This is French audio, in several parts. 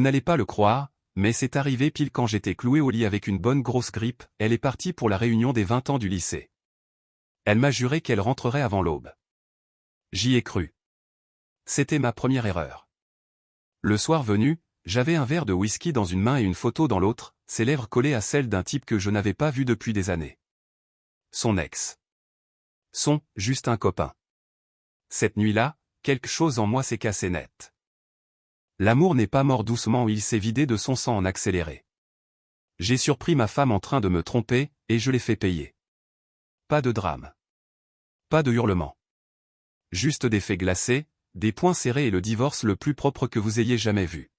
Vous n'allez pas le croire, mais c'est arrivé pile quand j'étais cloué au lit avec une bonne grosse grippe. Elle est partie pour la réunion des 20 ans du lycée. Elle m'a juré qu'elle rentrerait avant l'aube. J'y ai cru. C'était ma première erreur. Le soir venu, j'avais un verre de whisky dans une main et une photo dans l'autre, ses lèvres collées à celles d'un type que je n'avais pas vu depuis des années. Son ex. Juste un copain. Cette nuit-là, quelque chose en moi s'est cassé net. L'amour n'est pas mort doucement, il s'est vidé de son sang en accéléré. J'ai surpris ma femme en train de me tromper, et je l'ai fait payer. Pas de drame. Pas de hurlements. Juste des faits glacés, des poings serrés et le divorce le plus propre que vous ayez jamais vu.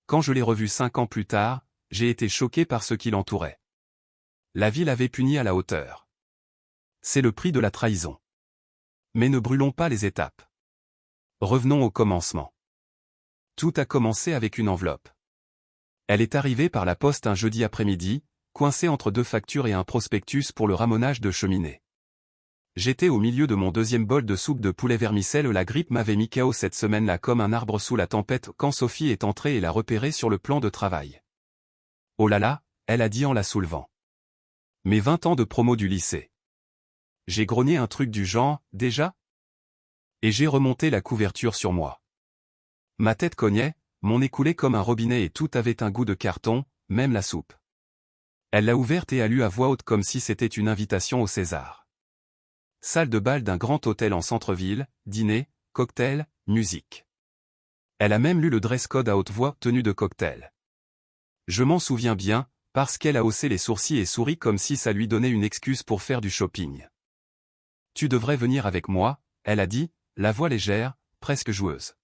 Quand je l'ai revu 5 ans plus tard, j'ai été choqué par ce qui l'entourait. La vie l'avait puni à la hauteur. C'est le prix de la trahison. Mais ne brûlons pas les étapes. Revenons au commencement. Tout a commencé avec une enveloppe. Elle est arrivée par la poste un jeudi après-midi, coincée entre 2 factures et un prospectus pour le ramonage de cheminée. J'étais au milieu de mon 2e bol de soupe de poulet vermicelle. La grippe m'avait mis KO cette semaine-là comme un arbre sous la tempête quand Sophie est entrée et l'a repérée sur le plan de travail. Oh là là, elle a dit en la soulevant. Mes 20 ans de promo du lycée. J'ai grogné un truc du genre, déjà ? Et j'ai remonté la couverture sur moi. Ma tête cognait, mon nez coulait comme un robinet et tout avait un goût de carton, même la soupe. Elle l'a ouverte et a lu à voix haute comme si c'était une invitation au César. Salle de bal d'un grand hôtel en centre-ville, dîner, cocktail, musique. Elle a même lu le dress code à haute voix, tenue de cocktail. Je m'en souviens bien, parce qu'elle a haussé les sourcils et souri comme si ça lui donnait une excuse pour faire du shopping. Tu devrais venir avec moi, elle a dit, la voix légère, presque joueuse.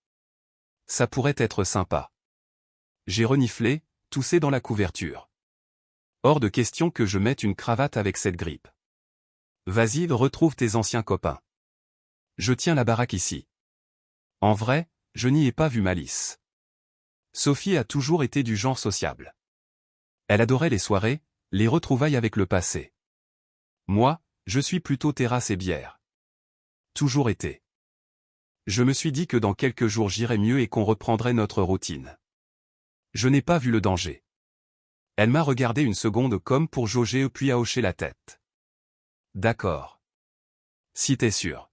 Ça pourrait être sympa. J'ai reniflé, toussé dans la couverture. Hors de question que je mette une cravate avec cette grippe. Vas-y, retrouve tes anciens copains. Je tiens la baraque ici. En vrai, je n'y ai pas vu malice. Sophie a toujours été du genre sociable. Elle adorait les soirées, les retrouvailles avec le passé. Moi, je suis plutôt terrasse et bière. Toujours été. Je me suis dit que dans quelques jours j'irais mieux et qu'on reprendrait notre routine. Je n'ai pas vu le danger. Elle m'a regardé une seconde comme pour jauger puis a hoché la tête. D'accord. Si t'es sûr.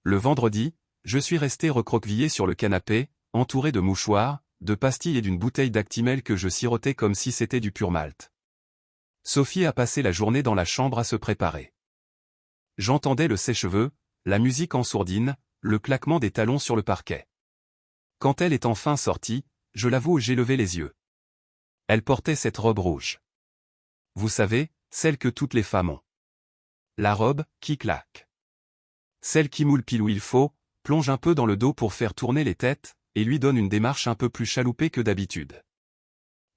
Le vendredi, je suis resté recroquevillé sur le canapé, entouré de mouchoirs, de pastilles et d'une bouteille d'Actimel que je sirotais comme si c'était du pur malt. Sophie a passé la journée dans la chambre à se préparer. J'entendais le sèche-cheveux, la musique en sourdine, le claquement des talons sur le parquet. Quand elle est enfin sortie, je l'avoue, j'ai levé les yeux. Elle portait cette robe rouge. Vous savez, celle que toutes les femmes ont. La robe, qui claque. Celle qui moule pile où il faut, plonge un peu dans le dos pour faire tourner les têtes, et lui donne une démarche un peu plus chaloupée que d'habitude.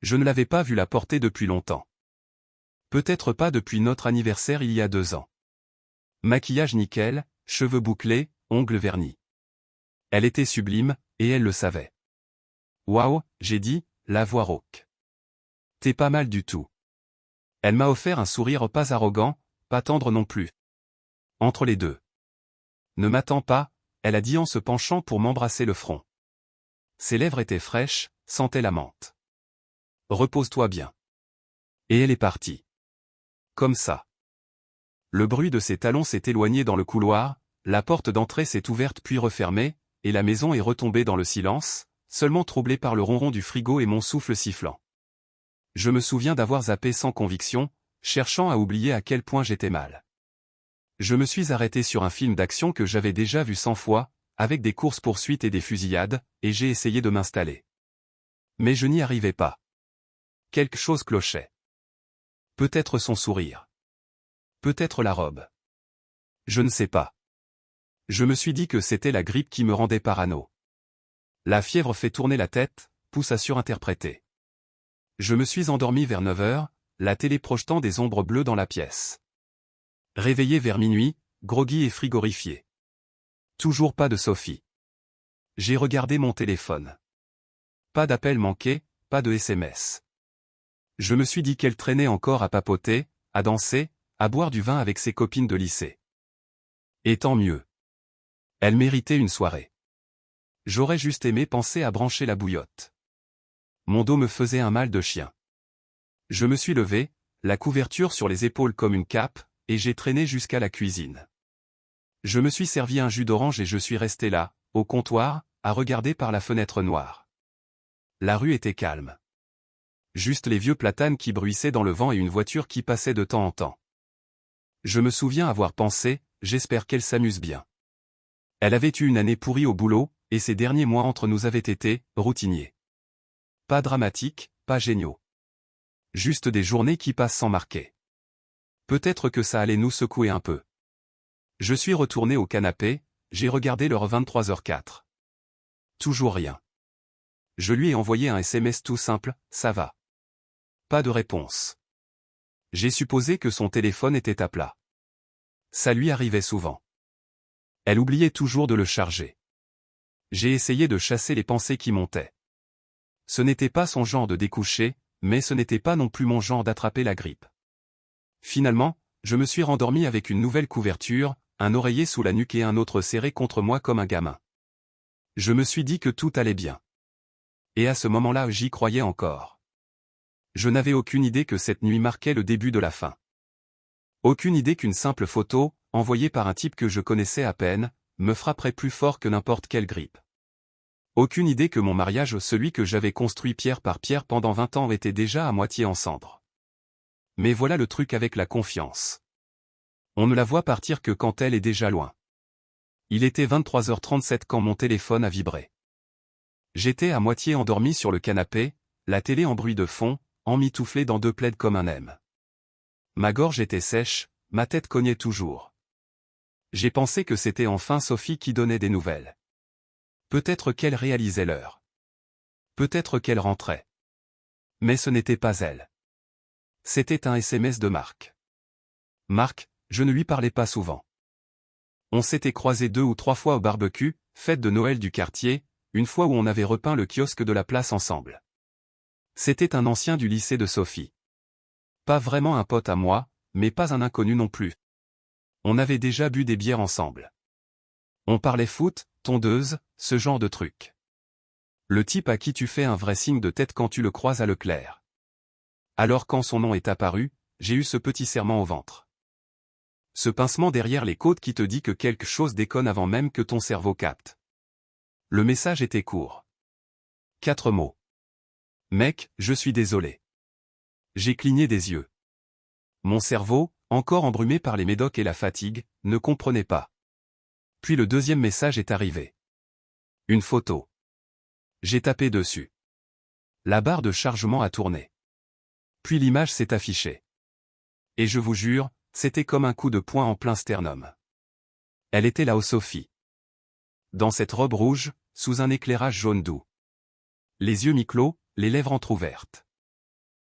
Je ne l'avais pas vue la porter depuis longtemps. Peut-être pas depuis notre anniversaire il y a 2 ans. Maquillage nickel, cheveux bouclés, ongles vernis. Elle était sublime, et elle le savait. Waouh, j'ai dit, la voix rauque. T'es pas mal du tout. Elle m'a offert un sourire pas arrogant, pas tendre non plus. Entre les deux. Ne m'attends pas, elle a dit en se penchant pour m'embrasser le front. Ses lèvres étaient fraîches, sentaient la menthe. Repose-toi bien. Et elle est partie. Comme ça. Le bruit de ses talons s'est éloigné dans le couloir, la porte d'entrée s'est ouverte puis refermée, et la maison est retombée dans le silence, seulement troublée par le ronron du frigo et mon souffle sifflant. Je me souviens d'avoir zappé sans conviction, cherchant à oublier à quel point j'étais mal. Je me suis arrêté sur un film d'action que j'avais déjà vu 100 fois, avec des courses-poursuites et des fusillades, et j'ai essayé de m'installer. Mais je n'y arrivais pas. Quelque chose clochait. Peut-être son sourire. Peut-être la robe. Je ne sais pas. Je me suis dit que c'était la grippe qui me rendait parano. La fièvre fait tourner la tête, pousse à surinterpréter. Je me suis endormi vers 9 heures, la télé projetant des ombres bleues dans la pièce. Réveillé vers minuit, groggy et frigorifié. Toujours pas de Sophie. J'ai regardé mon téléphone. Pas d'appel manqué, pas de SMS. Je me suis dit qu'elle traînait encore à papoter, à danser, à boire du vin avec ses copines de lycée. Et tant mieux. Elle méritait une soirée. J'aurais juste aimé penser à brancher la bouillotte. Mon dos me faisait un mal de chien. Je me suis levé, la couverture sur les épaules comme une cape, et j'ai traîné jusqu'à la cuisine. Je me suis servi un jus d'orange et je suis resté là, au comptoir, à regarder par la fenêtre noire. La rue était calme. Juste les vieux platanes qui bruissaient dans le vent et une voiture qui passait de temps en temps. Je me souviens avoir pensé, j'espère qu'elle s'amuse bien. Elle avait eu une année pourrie au boulot, et ces derniers mois entre nous avaient été routiniers. Pas dramatiques, pas géniaux. Juste des journées qui passent sans marquer. Peut-être que ça allait nous secouer un peu. Je suis retourné au canapé, j'ai regardé l'heure 23h04. Toujours rien. Je lui ai envoyé un SMS tout simple, ça va. Pas de réponse. J'ai supposé que son téléphone était à plat. Ça lui arrivait souvent. Elle oubliait toujours de le charger. J'ai essayé de chasser les pensées qui montaient. Ce n'était pas son genre de découcher, mais ce n'était pas non plus mon genre d'attraper la grippe. Finalement, je me suis rendormi avec une nouvelle couverture, un oreiller sous la nuque et un autre serré contre moi comme un gamin. Je me suis dit que tout allait bien. Et à ce moment-là j'y croyais encore. Je n'avais aucune idée que cette nuit marquait le début de la fin. Aucune idée qu'une simple photo, envoyée par un type que je connaissais à peine, me frapperait plus fort que n'importe quelle grippe. Aucune idée que mon mariage, celui que j'avais construit pierre par pierre pendant 20 ans, était déjà à moitié en cendres. Mais voilà le truc avec la confiance. On ne la voit partir que quand elle est déjà loin. Il était 23h37 quand mon téléphone a vibré. J'étais à moitié endormi sur le canapé, la télé en bruit de fond, emmitouflé dans 2 plaids comme un M. Ma gorge était sèche, ma tête cognait toujours. J'ai pensé que c'était enfin Sophie qui donnait des nouvelles. Peut-être qu'elle réalisait l'heure. Peut-être qu'elle rentrait. Mais ce n'était pas elle. C'était un SMS de Marc. Marc, je ne lui parlais pas souvent. On s'était croisés 2 ou 3 fois au barbecue, fête de Noël du quartier, une fois où on avait repeint le kiosque de la place ensemble. C'était un ancien du lycée de Sophie. Pas vraiment un pote à moi, mais pas un inconnu non plus. On avait déjà bu des bières ensemble. On parlait foot, tondeuse, ce genre de truc. Le type à qui tu fais un vrai signe de tête quand tu le croises à Leclerc. Alors quand son nom est apparu, j'ai eu ce petit serrement au ventre. Ce pincement derrière les côtes qui te dit que quelque chose déconne avant même que ton cerveau capte. Le message était court. 4 mots. Mec, je suis désolé. J'ai cligné des yeux. Mon cerveau, encore embrumé par les médocs et la fatigue, ne comprenait pas. Puis le deuxième message est arrivé. Une photo. J'ai tapé dessus. La barre de chargement a tourné. Puis l'image s'est affichée. Et je vous jure, c'était comme un coup de poing en plein sternum. Elle était là, Sophie. Dans cette robe rouge, sous un éclairage jaune doux. Les yeux mi-clos, les lèvres entr'ouvertes.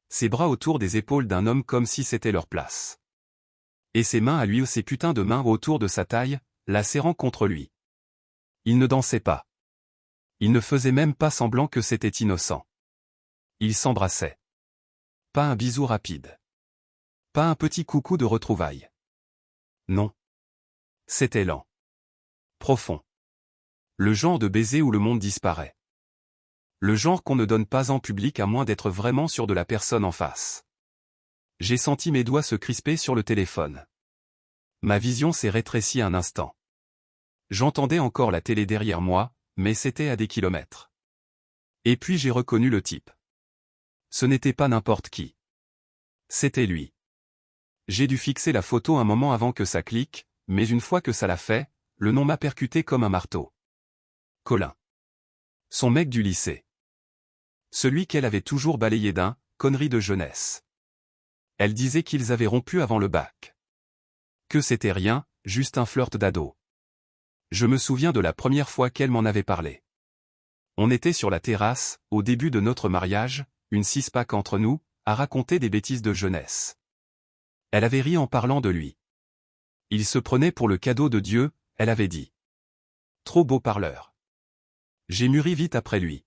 Ses bras autour des épaules d'un homme comme si c'était leur place. Et ses mains à lui, ces putains de mains autour de sa taille, la serrant contre lui. Il ne dansait pas. Il ne faisait même pas semblant que c'était innocent. Ils s'embrassaient. Pas un bisou rapide. Pas un petit coucou de retrouvailles. Non. C'était lent. Profond. Le genre de baiser où le monde disparaît. Le genre qu'on ne donne pas en public à moins d'être vraiment sûr de la personne en face. J'ai senti mes doigts se crisper sur le téléphone. Ma vision s'est rétrécie un instant. J'entendais encore la télé derrière moi, mais c'était à des kilomètres. Et puis j'ai reconnu le type. Ce n'était pas n'importe qui. C'était lui. J'ai dû fixer la photo un moment avant que ça clique, mais une fois que ça l'a fait, le nom m'a percuté comme un marteau. Colin. Son mec du lycée. Celui qu'elle avait toujours balayé d'un « connerie de jeunesse ». Elle disait qu'ils avaient rompu avant le bac. Que c'était rien, juste un flirt d'ado. Je me souviens de la première fois qu'elle m'en avait parlé. On était sur la terrasse, au début de notre mariage, une 6-pack entre nous, à raconter des bêtises de jeunesse. Elle avait ri en parlant de lui. Il se prenait pour le cadeau de Dieu, elle avait dit. Trop beau parleur. J'ai mûri vite après lui.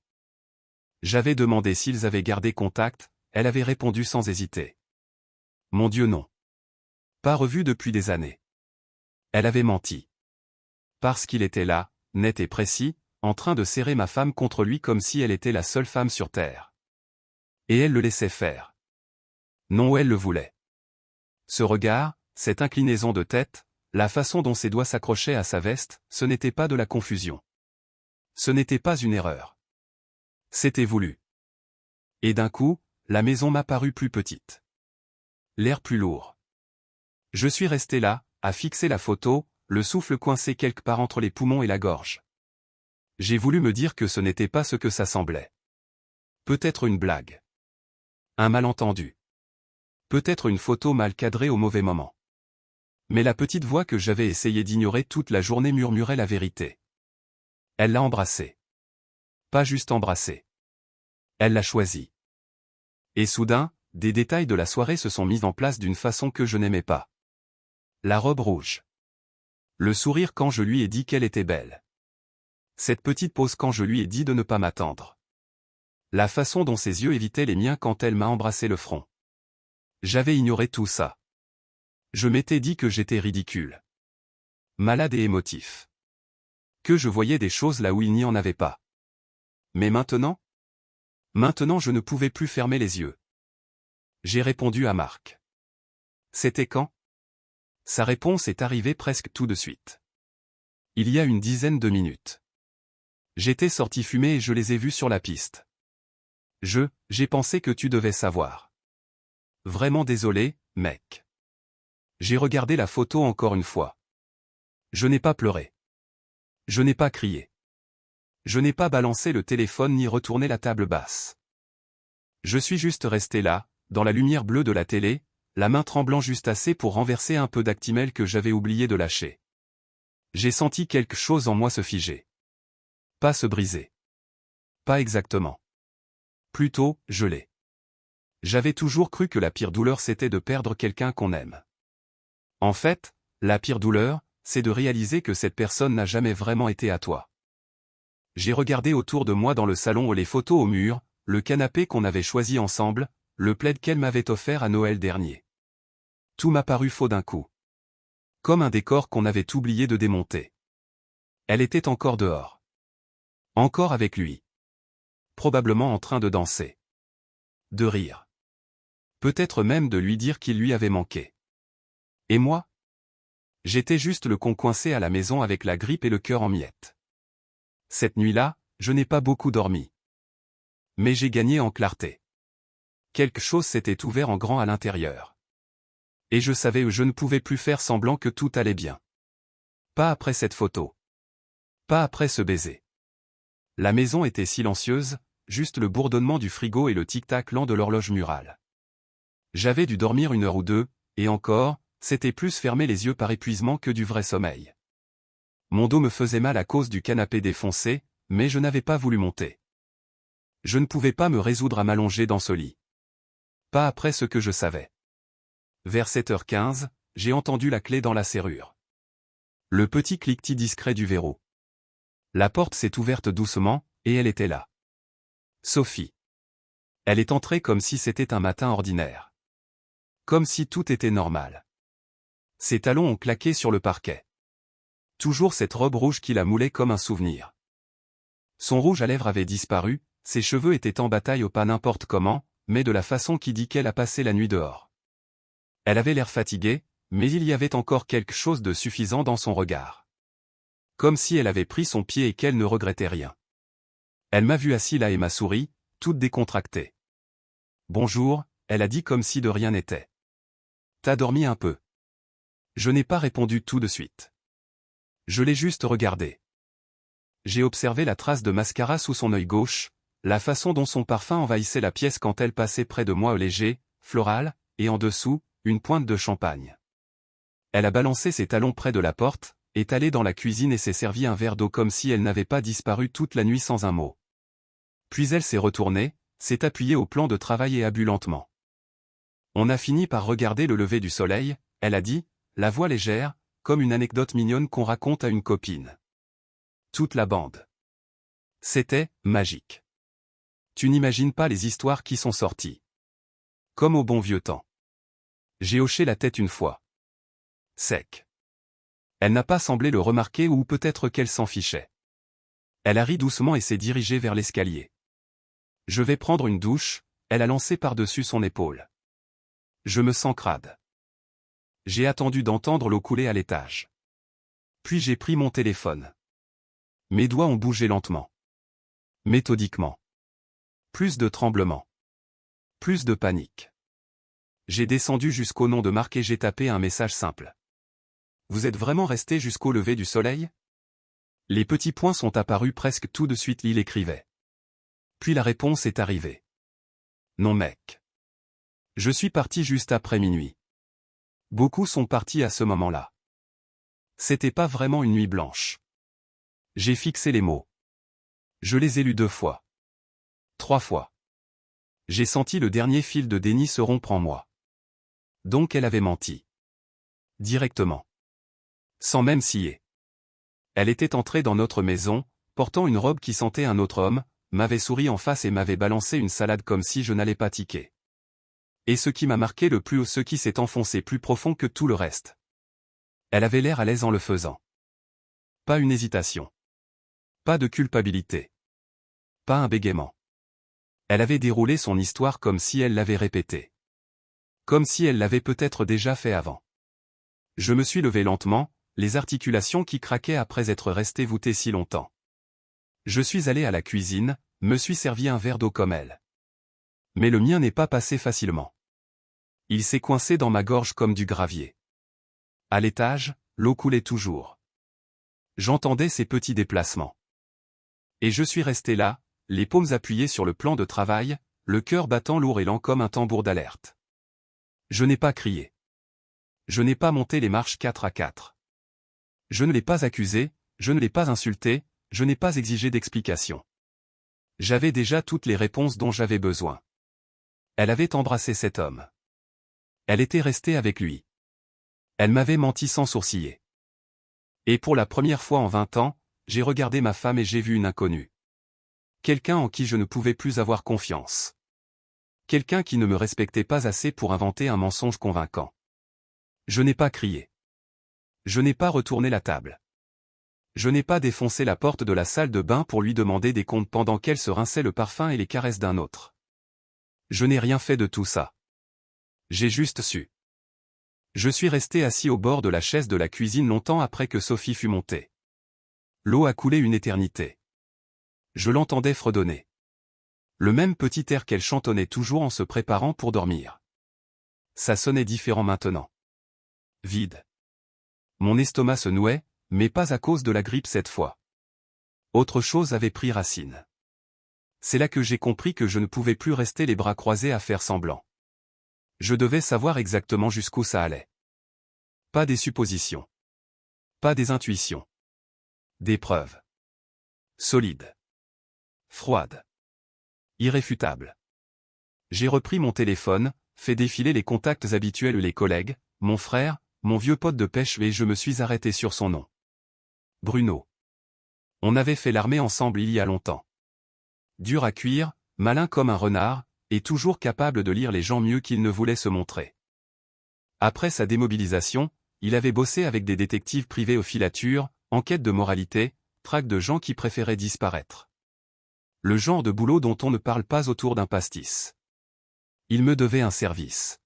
J'avais demandé s'ils avaient gardé contact, elle avait répondu sans hésiter. Mon Dieu non. Pas revu depuis des années. Elle avait menti. Parce qu'il était là, net et précis, en train de serrer ma femme contre lui comme si elle était la seule femme sur terre. Et elle le laissait faire. Non, elle le voulait. Ce regard, cette inclinaison de tête, la façon dont ses doigts s'accrochaient à sa veste, ce n'était pas de la confusion. Ce n'était pas une erreur. C'était voulu. Et d'un coup, la maison m'a paru plus petite. L'air plus lourd. Je suis resté là, à fixer la photo, le souffle coincé quelque part entre les poumons et la gorge. J'ai voulu me dire que ce n'était pas ce que ça semblait. Peut-être une blague. Un malentendu. Peut-être une photo mal cadrée au mauvais moment. Mais la petite voix que j'avais essayé d'ignorer toute la journée murmurait la vérité. Elle l'a embrassé. Pas juste embrassé. Elle l'a choisi. Et soudain, des détails de la soirée se sont mis en place d'une façon que je n'aimais pas. La robe rouge. Le sourire quand je lui ai dit qu'elle était belle. Cette petite pause quand je lui ai dit de ne pas m'attendre. La façon dont ses yeux évitaient les miens quand elle m'a embrassé le front. J'avais ignoré tout ça. Je m'étais dit que j'étais ridicule. Malade et émotif. Que je voyais des choses là où il n'y en avait pas. Mais maintenant? Maintenant je ne pouvais plus fermer les yeux. J'ai répondu à Marc. C'était quand? Sa réponse est arrivée presque tout de suite. Il y a une dizaine de minutes. J'étais sorti fumer et je les ai vus sur la piste. J'ai pensé que tu devais savoir. Vraiment désolé, mec. J'ai regardé la photo encore une fois. Je n'ai pas pleuré. Je n'ai pas crié. Je n'ai pas balancé le téléphone ni retourné la table basse. Je suis juste resté là, dans la lumière bleue de la télé, la main tremblant juste assez pour renverser un peu d'Actimel que j'avais oublié de lâcher. J'ai senti quelque chose en moi se figer. Pas se briser. Pas exactement. Plutôt, geler. J'avais toujours cru que la pire douleur c'était de perdre quelqu'un qu'on aime. En fait, la pire douleur, c'est de réaliser que cette personne n'a jamais vraiment été à toi. J'ai regardé autour de moi dans le salon les photos au mur, le canapé qu'on avait choisi ensemble, le plaid qu'elle m'avait offert à Noël dernier. Tout m'a paru faux d'un coup. Comme un décor qu'on avait oublié de démonter. Elle était encore dehors. Encore avec lui. Probablement en train de danser. De rire. Peut-être même de lui dire qu'il lui avait manqué. Et moi? J'étais juste le con coincé à la maison avec la grippe et le cœur en miettes. Cette nuit-là, je n'ai pas beaucoup dormi. Mais j'ai gagné en clarté. Quelque chose s'était ouvert en grand à l'intérieur. Et je savais que je ne pouvais plus faire semblant que tout allait bien. Pas après cette photo. Pas après ce baiser. La maison était silencieuse, juste le bourdonnement du frigo et le tic-tac lent de l'horloge murale. J'avais dû dormir 1 heure ou 2, et encore, c'était plus fermer les yeux par épuisement que du vrai sommeil. Mon dos me faisait mal à cause du canapé défoncé, mais je n'avais pas voulu monter. Je ne pouvais pas me résoudre à m'allonger dans ce lit. Pas après ce que je savais. Vers 7h15, j'ai entendu la clé dans la serrure. Le petit cliquetis discret du verrou. La porte s'est ouverte doucement, et elle était là. Sophie. Elle est entrée comme si c'était un matin ordinaire. Comme si tout était normal. Ses talons ont claqué sur le parquet. Toujours cette robe rouge qui la moulait comme un souvenir. Son rouge à lèvres avait disparu, ses cheveux étaient en bataille au pas n'importe comment, mais de la façon qui dit qu'elle a passé la nuit dehors. Elle avait l'air fatiguée, mais il y avait encore quelque chose de suffisant dans son regard. Comme si elle avait pris son pied et qu'elle ne regrettait rien. Elle m'a vu assis là et m'a souri, toute décontractée. Bonjour, elle a dit comme si de rien n'était. T'as dormi un peu? Je n'ai pas répondu tout de suite. Je l'ai juste regardé. J'ai observé la trace de mascara sous son œil gauche, la façon dont son parfum envahissait la pièce quand elle passait près de moi léger, floral, et en dessous, une pointe de champagne. Elle a balancé ses talons près de la porte, est allée dans la cuisine et s'est servi un verre d'eau comme si elle n'avait pas disparu toute la nuit sans un mot. Puis elle s'est retournée, s'est appuyée au plan de travail et a bu lentement. On a fini par regarder le lever du soleil, elle a dit, la voix légère, comme une anecdote mignonne qu'on raconte à une copine. Toute la bande. C'était magique. Tu n'imagines pas les histoires qui sont sorties. Comme au bon vieux temps. J'ai hoché la tête une fois. Sec. Elle n'a pas semblé le remarquer ou peut-être qu'elle s'en fichait. Elle a ri doucement et s'est dirigée vers l'escalier. Je vais prendre une douche, Elle a lancé par-dessus son épaule. Je me sens crade. J'ai attendu d'entendre l'eau couler à l'étage. Puis j'ai pris mon téléphone. Mes doigts ont bougé lentement. Méthodiquement. Plus de tremblements. Plus de panique. J'ai descendu jusqu'au nom de Marc et j'ai tapé un message simple. Vous êtes vraiment resté jusqu'au lever du soleil? Les petits points sont apparus presque tout de suite, il écrivait. Puis la réponse est arrivée. Non mec. Je suis parti juste après minuit. Beaucoup sont partis à ce moment-là. C'était pas vraiment une nuit blanche. J'ai fixé les mots. Je les ai lus 2 fois. 3 fois. J'ai senti le dernier fil de déni se rompre en moi. Donc elle avait menti. Directement. Sans même scier. Elle était entrée dans notre maison, portant une robe qui sentait un autre homme, m'avait souri en face et m'avait balancé une salade comme si je n'allais pas tiquer. Et ce qui m'a marqué le plus, ce qui s'est enfoncé plus profond que tout le reste. Elle avait l'air à l'aise en le faisant. Pas une hésitation. Pas de culpabilité. Pas un bégaiement. Elle avait déroulé son histoire comme si elle l'avait répétée. Comme si elle l'avait peut-être déjà fait avant. Je me suis levé lentement, les articulations qui craquaient après être restées voûtées si longtemps. Je suis allé à la cuisine, me suis servi un verre d'eau comme elle. Mais le mien n'est pas passé facilement. Il s'est coincé dans ma gorge comme du gravier. À l'étage, l'eau coulait toujours. J'entendais ses petits déplacements. Et je suis resté là, les paumes appuyées sur le plan de travail, le cœur battant lourd et lent comme un tambour d'alerte. Je n'ai pas crié. Je n'ai pas monté les marches 4 à 4. Je ne l'ai pas accusé, je ne l'ai pas insulté, je n'ai pas exigé d'explications. J'avais déjà toutes les réponses dont j'avais besoin. Elle avait embrassé cet homme. Elle était restée avec lui. Elle m'avait menti sans sourciller. Et pour la première fois en 20 ans, j'ai regardé ma femme et j'ai vu une inconnue. Quelqu'un en qui je ne pouvais plus avoir confiance. Quelqu'un qui ne me respectait pas assez pour inventer un mensonge convaincant. Je n'ai pas crié. Je n'ai pas retourné la table. Je n'ai pas défoncé la porte de la salle de bain pour lui demander des comptes pendant qu'elle se rinçait le parfum et les caresses d'un autre. Je n'ai rien fait de tout ça. J'ai juste su. Je suis resté assis au bord de la chaise de la cuisine longtemps après que Sophie fut montée. L'eau a coulé une éternité. Je l'entendais fredonner. Le même petit air qu'elle chantonnait toujours en se préparant pour dormir. Ça sonnait différent maintenant. Vide. Mon estomac se nouait, mais pas à cause de la grippe cette fois. Autre chose avait pris racine. C'est là que j'ai compris que je ne pouvais plus rester les bras croisés à faire semblant. Je devais savoir exactement jusqu'où ça allait. Pas des suppositions. Pas des intuitions. Des preuves. Solides. Froides. Irréfutables. J'ai repris mon téléphone, fait défiler les contacts habituels, les collègues, mon frère, mon vieux pote de pêche et je me suis arrêté sur son nom. Bruno. On avait fait l'armée ensemble il y a longtemps. Dur à cuire, malin comme un renard, et toujours capable de lire les gens mieux qu'il ne voulait se montrer. Après sa démobilisation, il avait bossé avec des détectives privés aux filatures, enquête de moralité, traque de gens qui préféraient disparaître. Le genre de boulot dont on ne parle pas autour d'un pastis. Il me devait un service.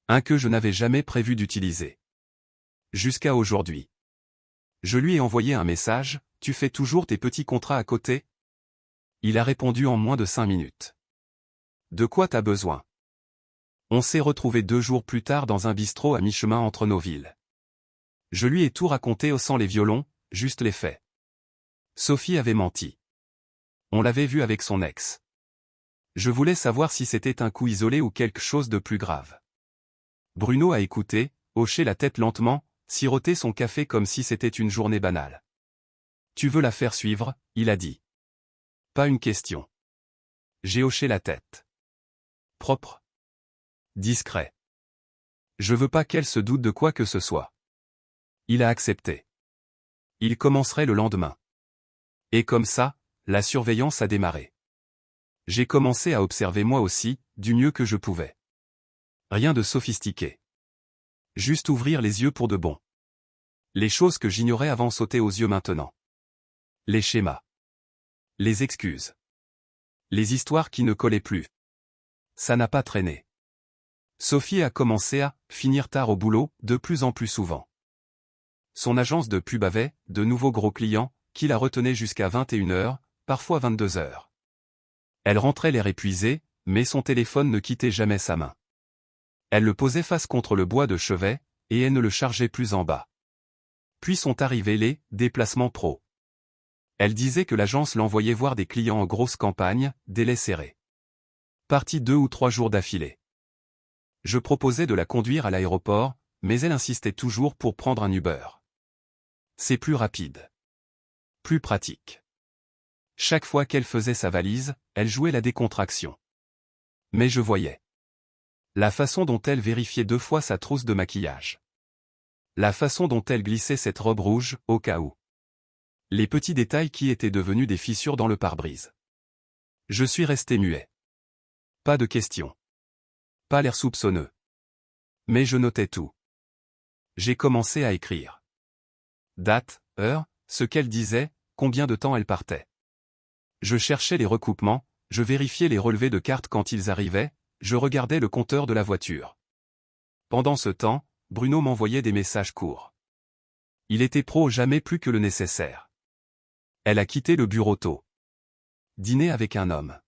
Un que je n'avais jamais prévu d'utiliser. Jusqu'à aujourd'hui. Je lui ai envoyé un message, « Tu fais toujours tes petits contrats à côté ?» Il a répondu en moins de 5 minutes. De quoi t'as besoin? On s'est retrouvés 2 jours plus tard dans un bistrot à mi-chemin entre nos villes. Je lui ai tout raconté sans les violons, juste les faits. Sophie avait menti. On l'avait vu avec son ex. Je voulais savoir si c'était un coup isolé ou quelque chose de plus grave. Bruno a écouté, hoché la tête lentement, siroté son café comme si c'était une journée banale. Tu veux la faire suivre, il a dit. Pas une question. J'ai hoché la tête. Propre. Discret. Je veux pas qu'elle se doute de quoi que ce soit. Il a accepté. Il commencerait le lendemain. Et comme ça, la surveillance a démarré. J'ai commencé à observer moi aussi, du mieux que je pouvais. Rien de sophistiqué. Juste ouvrir les yeux pour de bon. Les choses que j'ignorais avant sautaient aux yeux maintenant. Les schémas. Les excuses. Les histoires qui ne collaient plus. Ça n'a pas traîné. Sophie a commencé à finir tard au boulot, de plus en plus souvent. Son agence de pub avait de nouveaux gros clients, qui la retenaient jusqu'à 21h, parfois 22h. Elle rentrait l'air épuisée, mais son téléphone ne quittait jamais sa main. Elle le posait face contre le bois de chevet, et elle ne le chargeait plus en bas. Puis sont arrivés les déplacements pro. Elle disait que l'agence l'envoyait voir des clients en grosse campagne, délai serré. Partie 2 ou 3 jours d'affilée. Je proposais de la conduire à l'aéroport, mais elle insistait toujours pour prendre un Uber. C'est plus rapide. Plus pratique. Chaque fois qu'elle faisait sa valise, elle jouait la décontraction. Mais je voyais. La façon dont elle vérifiait 2 fois sa trousse de maquillage. La façon dont elle glissait cette robe rouge, au cas où. Les petits détails qui étaient devenus des fissures dans le pare-brise. Je suis resté muet. Pas de questions. Pas l'air soupçonneux. Mais je notais tout. J'ai commencé à écrire. Date, heure, ce qu'elle disait, combien de temps elle partait. Je cherchais les recoupements, je vérifiais les relevés de cartes quand ils arrivaient, je regardais le compteur de la voiture. Pendant ce temps, Bruno m'envoyait des messages courts. Il était pro jamais plus que le nécessaire. Elle a quitté le bureau tôt. Dîner avec un homme.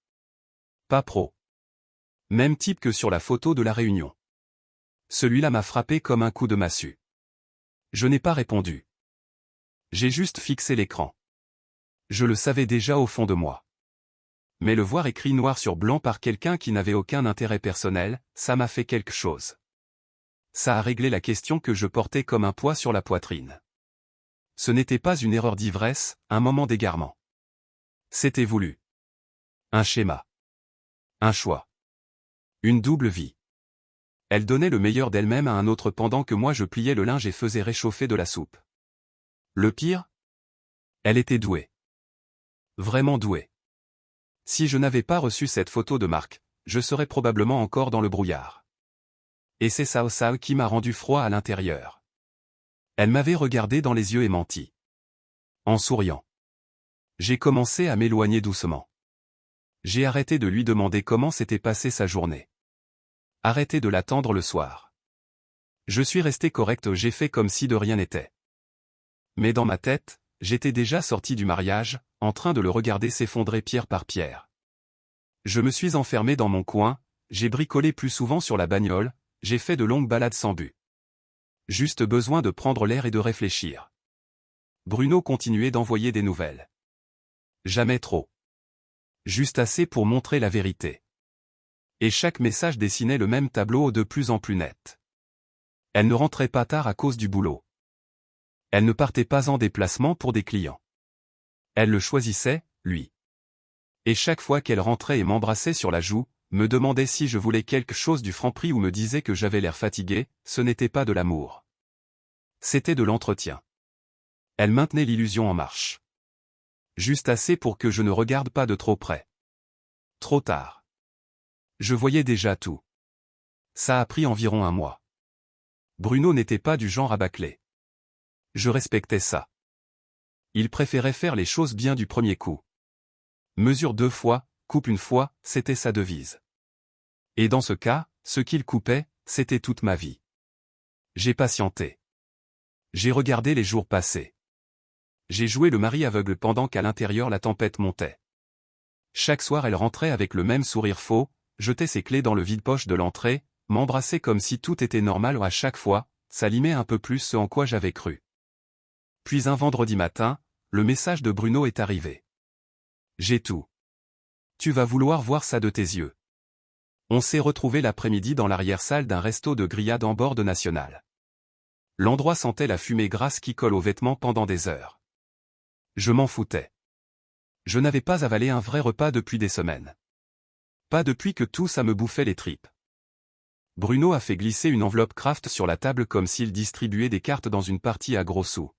Pas pro. Même type que sur la photo de la réunion. Celui-là m'a frappé comme un coup de massue. Je n'ai pas répondu. J'ai juste fixé l'écran. Je le savais déjà au fond de moi. Mais le voir écrit noir sur blanc par quelqu'un qui n'avait aucun intérêt personnel, ça m'a fait quelque chose. Ça a réglé la question que je portais comme un poids sur la poitrine. Ce n'était pas une erreur d'ivresse, un moment d'égarement. C'était voulu. Un schéma. Un choix. Une double vie. Elle donnait le meilleur d'elle-même à un autre pendant que moi je pliais le linge et faisais réchauffer de la soupe. Le pire? Elle était douée. Vraiment douée. Si je n'avais pas reçu cette photo de Marc, je serais probablement encore dans le brouillard. Et c'est ça qui m'a rendu froid à l'intérieur. Elle m'avait regardé dans les yeux et menti. En souriant. J'ai commencé à m'éloigner doucement. J'ai arrêté de lui demander comment s'était passée sa journée. Arrêté de l'attendre le soir. Je suis resté correct, j'ai fait comme si de rien n'était. Mais dans ma tête, j'étais déjà sorti du mariage, en train de le regarder s'effondrer pierre par pierre. Je me suis enfermé dans mon coin, j'ai bricolé plus souvent sur la bagnole, j'ai fait de longues balades sans but. Juste besoin de prendre l'air et de réfléchir. Bruno continuait d'envoyer des nouvelles. Jamais trop. Juste assez pour montrer la vérité. Et chaque message dessinait le même tableau de plus en plus net. Elle ne rentrait pas tard à cause du boulot. Elle ne partait pas en déplacement pour des clients. Elle le choisissait, lui. Et chaque fois qu'elle rentrait et m'embrassait sur la joue, me demandait si je voulais quelque chose du franc-prix ou me disait que j'avais l'air fatigué, ce n'était pas de l'amour. C'était de l'entretien. Elle maintenait l'illusion en marche. Juste assez pour que je ne regarde pas de trop près. Trop tard. Je voyais déjà tout. Ça a pris environ 1 mois. Bruno n'était pas du genre à bâcler. Je respectais ça. Il préférait faire les choses bien du premier coup. Mesure 2 fois, coupe 1 fois, c'était sa devise. Et dans ce cas, ce qu'il coupait, c'était toute ma vie. J'ai patienté. J'ai regardé les jours passer. J'ai joué le mari aveugle pendant qu'à l'intérieur la tempête montait. Chaque soir elle rentrait avec le même sourire faux, jetait ses clés dans le vide-poche de l'entrée, m'embrassait comme si tout était normal ou à chaque fois, s'alimait un peu plus ce en quoi j'avais cru. Puis un vendredi matin, le message de Bruno est arrivé. J'ai tout. Tu vas vouloir voir ça de tes yeux. On s'est retrouvés l'après-midi dans l'arrière-salle d'un resto de grillade en bord de National. L'endroit sentait la fumée grasse qui colle aux vêtements pendant des heures. Je m'en foutais. Je n'avais pas avalé un vrai repas depuis des semaines. Pas depuis que tout ça me bouffait les tripes. Bruno a fait glisser une enveloppe Kraft sur la table comme s'il distribuait des cartes dans une partie à gros sous.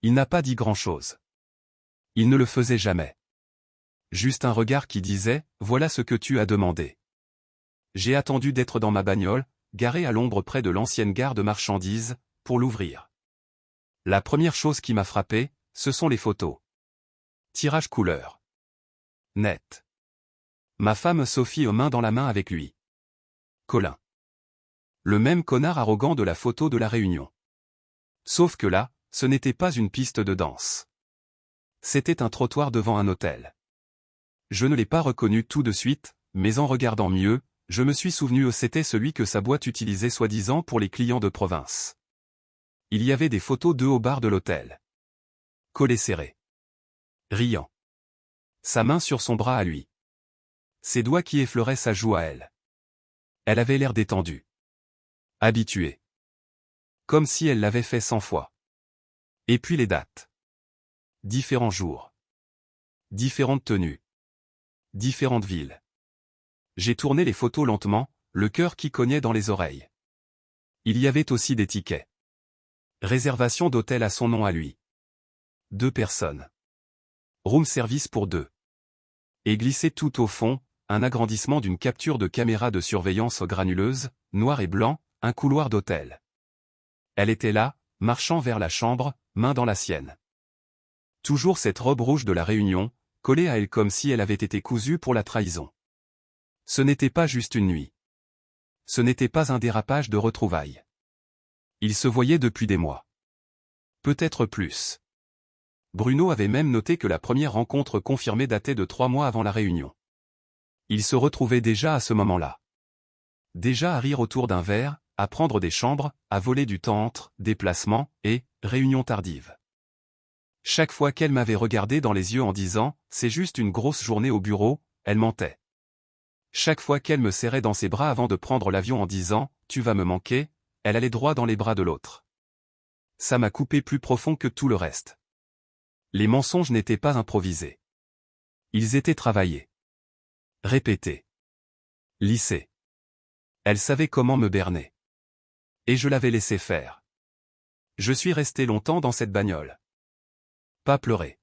Il n'a pas dit grand-chose. Il ne le faisait jamais. Juste un regard qui disait « Voilà ce que tu as demandé ». J'ai attendu d'être dans ma bagnole, garée à l'ombre près de l'ancienne gare de marchandises, pour l'ouvrir. La première chose qui m'a frappé, ce sont les photos. Tirage couleur. Net. Ma femme Sophie main dans la main avec lui. Colin. Le même connard arrogant de la photo de la réunion. Sauf que là, ce n'était pas une piste de danse. C'était un trottoir devant un hôtel. Je ne l'ai pas reconnu tout de suite, mais en regardant mieux, je me suis souvenu que c'était celui que sa boîte utilisait soi-disant pour les clients de province. Il y avait des photos d'eux au bar de l'hôtel. Collés serrés. Riant. Sa main sur son bras à lui. Ses doigts qui effleuraient sa joue à elle. Elle avait l'air détendue. Habituée. Comme si elle l'avait fait 100 fois. Et puis les dates. Différents jours. Différentes tenues. Différentes villes. J'ai tourné les photos lentement, le cœur qui cognait dans les oreilles. Il y avait aussi des tickets. Réservation d'hôtel à son nom à lui. 2 personnes. Room service pour 2. Et glissé tout au fond, un agrandissement d'une capture de caméra de surveillance granuleuse, noir et blanc, un couloir d'hôtel. Elle était là, marchant vers la chambre, main dans la sienne. Toujours cette robe rouge de la réunion, collée à elle comme si elle avait été cousue pour la trahison. Ce n'était pas juste une nuit. Ce n'était pas un dérapage de retrouvailles. Ils se voyaient depuis des mois. Peut-être plus. Bruno avait même noté que la première rencontre confirmée datait de 3 mois avant la réunion. Ils se retrouvaient déjà à ce moment-là. Déjà à rire autour d'un verre, à prendre des chambres, à voler du temps entre déplacements et réunions tardives. Chaque fois qu'elle m'avait regardé dans les yeux en disant « c'est juste une grosse journée au bureau », elle mentait. Chaque fois qu'elle me serrait dans ses bras avant de prendre l'avion en disant « tu vas me manquer », elle allait droit dans les bras de l'autre. Ça m'a coupé plus profond que tout le reste. Les mensonges n'étaient pas improvisés. Ils étaient travaillés. Répétés. Lissés. Elle savait comment me berner. Et je l'avais laissé faire. Je suis resté longtemps dans cette bagnole. Pas pleurer.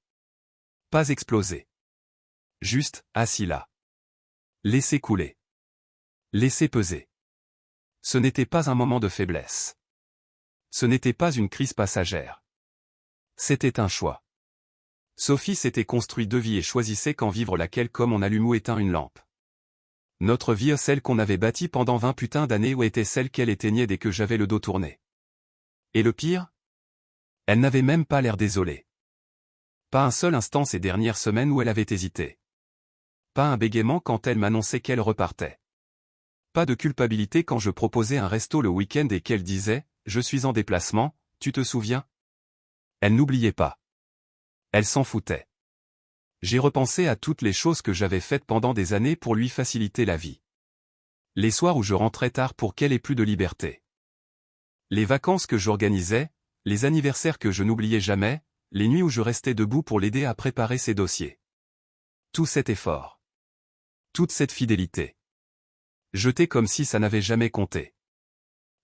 Pas exploser. Juste, assis là. Laisser couler. Laisser peser. Ce n'était pas un moment de faiblesse. Ce n'était pas une crise passagère. C'était un choix. Sophie s'était construit 2 vies et choisissait quand vivre laquelle comme on allume ou éteint une lampe. Notre vie, celle qu'on avait bâtie pendant 20 putains d'années, ou était celle qu'elle éteignait dès que j'avais le dos tourné. Et le pire? Elle n'avait même pas l'air désolée. Pas un seul instant ces dernières semaines où elle avait hésité. Pas un bégaiement quand elle m'annonçait qu'elle repartait. Pas de culpabilité quand je proposais un resto le week-end et qu'elle disait « je suis en déplacement, tu te souviens ?» Elle n'oubliait pas. Elle s'en foutait. J'ai repensé à toutes les choses que j'avais faites pendant des années pour lui faciliter la vie. Les soirs où je rentrais tard pour qu'elle ait plus de liberté. Les vacances que j'organisais, les anniversaires que je n'oubliais jamais, les nuits où je restais debout pour l'aider à préparer ses dossiers. Tout cet effort. Toute cette fidélité. Jetée comme si ça n'avait jamais compté.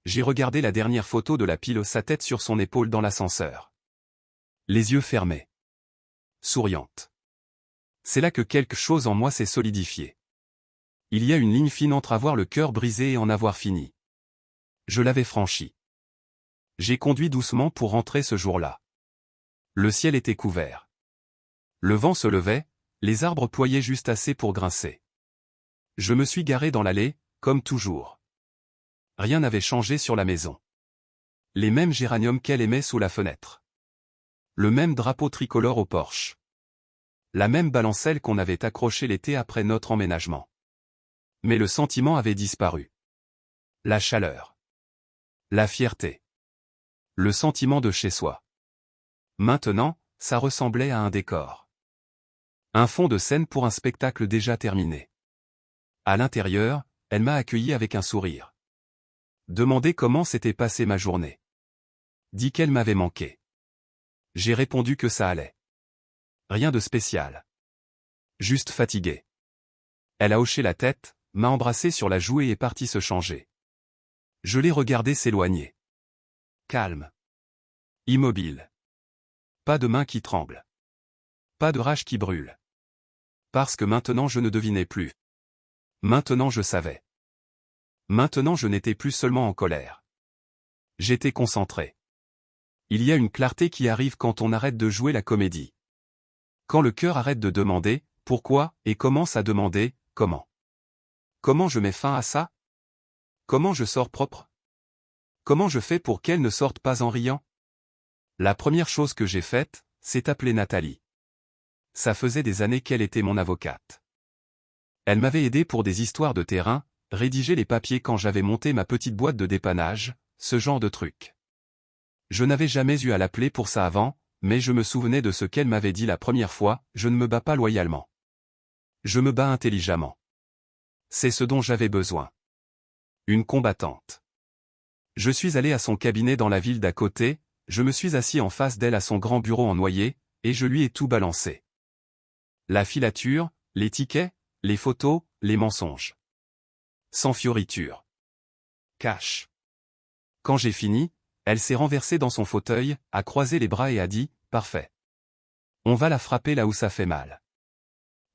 J'ai regardé la dernière photo de la pile, sa tête sur son épaule dans l'ascenseur. Les yeux fermés. Souriante. C'est là que quelque chose en moi s'est solidifié. Il y a une ligne fine entre avoir le cœur brisé et en avoir fini. Je l'avais franchi. J'ai conduit doucement pour rentrer ce jour-là. Le ciel était couvert. Le vent se levait, les arbres ployaient juste assez pour grincer. Je me suis garé dans l'allée, comme toujours. Rien n'avait changé sur la maison. Les mêmes géraniums qu'elle aimait sous la fenêtre. Le même drapeau tricolore au porche. La même balancelle qu'on avait accrochée l'été après notre emménagement. Mais le sentiment avait disparu. La chaleur. La fierté. Le sentiment de chez soi. Maintenant, ça ressemblait à un décor. Un fond de scène pour un spectacle déjà terminé. À l'intérieur, elle m'a accueilli avec un sourire. Demandé comment s'était passée ma journée. Dit qu'elle m'avait manqué. J'ai répondu que ça allait. Rien de spécial. Juste fatigué. Elle a hoché la tête, m'a embrassé sur la joue et est partie se changer. Je l'ai regardé s'éloigner. Calme. Immobile. Pas de main qui tremble. Pas de rage qui brûle. Parce que maintenant je ne devinais plus. Maintenant je savais. Maintenant je n'étais plus seulement en colère. J'étais concentré. Il y a une clarté qui arrive quand on arrête de jouer la comédie. Quand le cœur arrête de demander « pourquoi » et commence à demander comment? Comment je mets fin à ça? Comment je sors propre? Comment je fais pour qu'elle ne sorte pas en riant? La première chose que j'ai faite, c'est appeler Nathalie. Ça faisait des années qu'elle était mon avocate. Elle m'avait aidé pour des histoires de terrain, rédiger les papiers quand j'avais monté ma petite boîte de dépannage, ce genre de truc. Je n'avais jamais eu à l'appeler pour ça avant, mais je me souvenais de ce qu'elle m'avait dit la première fois, je ne me bats pas loyalement. Je me bats intelligemment. C'est ce dont j'avais besoin. Une combattante. Je suis allé à son cabinet dans la ville d'à côté, je me suis assis en face d'elle à son grand bureau en noyer, et je lui ai tout balancé. La filature, les tickets, les photos, les mensonges. Sans fioriture. Cash. Quand j'ai fini, elle s'est renversée dans son fauteuil, a croisé les bras et a dit, « Parfait. On va la frapper là où ça fait mal. »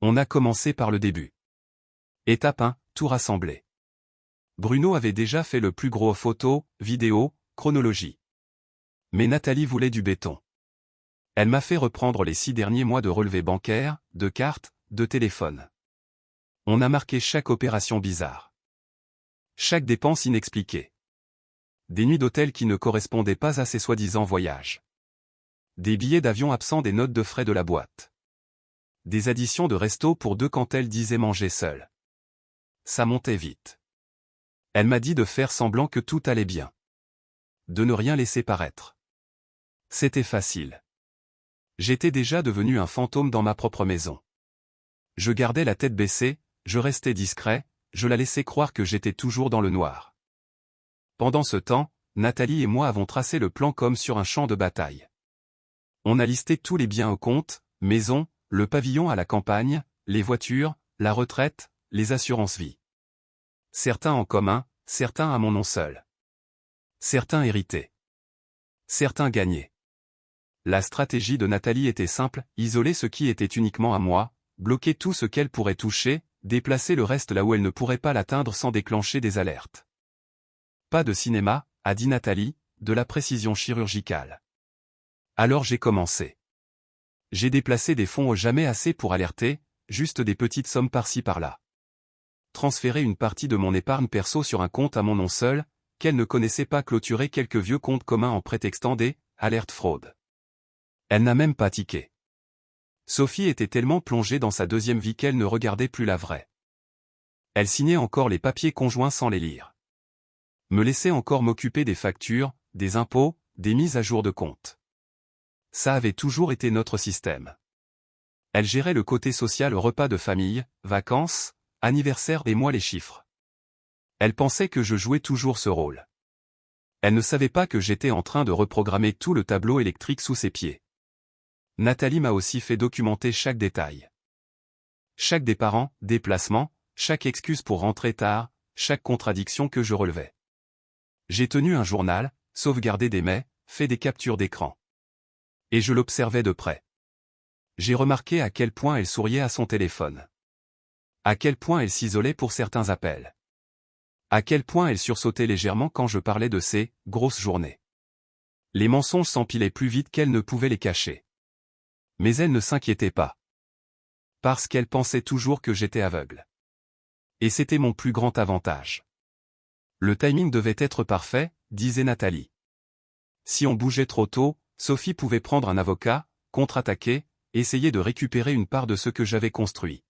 On a commencé par le début. Étape 1, tout rassembler. Bruno avait déjà fait le plus gros photos, vidéos, chronologie. Mais Nathalie voulait du béton. Elle m'a fait reprendre les 6 derniers mois de relevés bancaires, de cartes, de téléphone. On a marqué chaque opération bizarre. Chaque dépense inexpliquée. Des nuits d'hôtel qui ne correspondaient pas à ses soi-disant voyages. Des billets d'avion absents des notes de frais de la boîte. Des additions de resto pour 2 quand elle disait manger seule. Ça montait vite. Elle m'a dit de faire semblant que tout allait bien. De ne rien laisser paraître. C'était facile. J'étais déjà devenu un fantôme dans ma propre maison. Je gardais la tête baissée, je restais discret, je la laissais croire que j'étais toujours dans le noir. Pendant ce temps, Nathalie et moi avons tracé le plan comme sur un champ de bataille. On a listé tous les biens au compte, maison, le pavillon à la campagne, les voitures, la retraite, les assurances-vie. Certains en commun, certains à mon nom seul. Certains hérités. Certains gagnés. La stratégie de Nathalie était simple, isoler ce qui était uniquement à moi, bloquer tout ce qu'elle pourrait toucher, déplacer le reste là où elle ne pourrait pas l'atteindre sans déclencher des alertes. Pas de cinéma, a dit Nathalie, de la précision chirurgicale. Alors j'ai commencé. J'ai déplacé des fonds jamais assez pour alerter, juste des petites sommes par-ci par-là. Transférer une partie de mon épargne perso sur un compte à mon nom seul, qu'elle ne connaissait pas, clôturer quelques vieux comptes communs en prétextant des « alertes fraude ». Elle n'a même pas tiqué. Sophie était tellement plongée dans sa deuxième vie qu'elle ne regardait plus la vraie. Elle signait encore les papiers conjoints sans les lire. Me laissait encore m'occuper des factures, des impôts, des mises à jour de compte. Ça avait toujours été notre système. Elle gérait le côté social, repas de famille, vacances, anniversaires et moi les chiffres. Elle pensait que je jouais toujours ce rôle. Elle ne savait pas que j'étais en train de reprogrammer tout le tableau électrique sous ses pieds. Nathalie m'a aussi fait documenter chaque détail. Chaque départ, déplacement, chaque excuse pour rentrer tard, chaque contradiction que je relevais. J'ai tenu un journal, sauvegardé des mets, fait des captures d'écran. Et je l'observais de près. J'ai remarqué à quel point elle souriait à son téléphone. À quel point elle s'isolait pour certains appels. À quel point elle sursautait légèrement quand je parlais de ses « grosses journées ». Les mensonges s'empilaient plus vite qu'elle ne pouvait les cacher. Mais elle ne s'inquiétait pas. Parce qu'elle pensait toujours que j'étais aveugle. Et c'était mon plus grand avantage. Le timing devait être parfait, disait Nathalie. Si on bougeait trop tôt, Sophie pouvait prendre un avocat, contre-attaquer, essayer de récupérer une part de ce que j'avais construit.